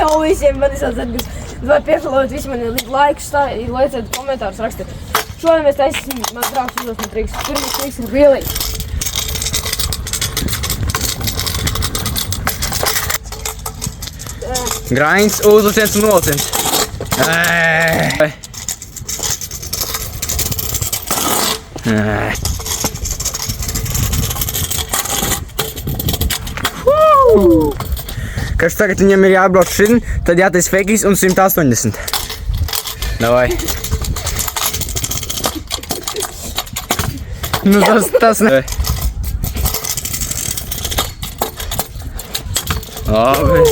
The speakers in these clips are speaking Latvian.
Čau visiem, man esat Edgars. Vai piefalot visi mani laikus, lieciet komentārus, rakstiet. Šodien mēs taisīsim, mans draugs uzdos man triks. Pirmais triks ir really. Grains, uzliciens un noliciens. Kas tagad viņam ir jābrauc šodien, tad jātais fekis un 180. Davai. Nu tas ne. Labi.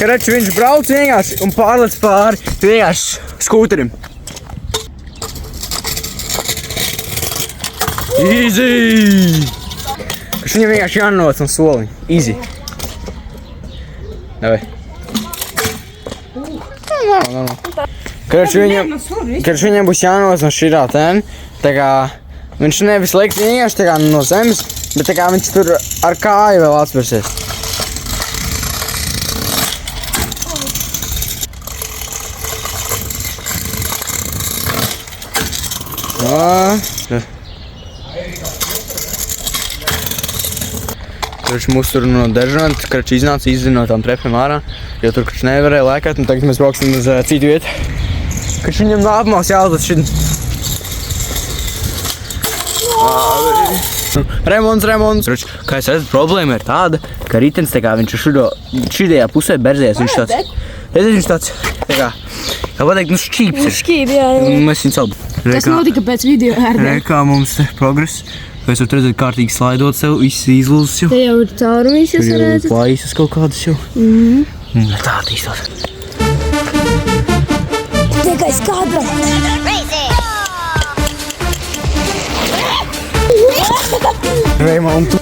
Karači viņš brauc vienkārši un pārlec pāri vienkārši skūterim. Easy! Kas viņam vienkārši jānoc un soliņ. Easy. Davai. Karači viņam būs jānoc no šitā ten. Tā kā viņš nevis liks vienkārši tā kā no zemes, bet tā kā viņš tur ar kāju vēl atspērsies. Mūs tur no dežanta, Krači iznāca izzina no tām trepēm ārā, jo tur Krači nevarēja lēkāt, un tagad mēs brauksim uz citu vietu. Krači viņam nāpmās jāuzlic šitien. Remonts. Krači, kā es redzu, problēma ir tāda, ka ritens tā kā viņš šidajā pusē berzējas, viņš tāds, tā kā pateikt, šķīps ir. Šķīp, jā. Un mēs viņu celbu. Tas notika pēc video ērdē. Kā mums progress. Vai es varu redzēt kārtīgi slaidot sev, viss izlūzis jau. Te jau ir caurumīs, jūs redzat. Plaisas kaut kādas jau. Tā attīstās. Tikai skadra. Raimontu.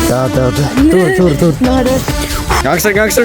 Tā. Tur. Gangster.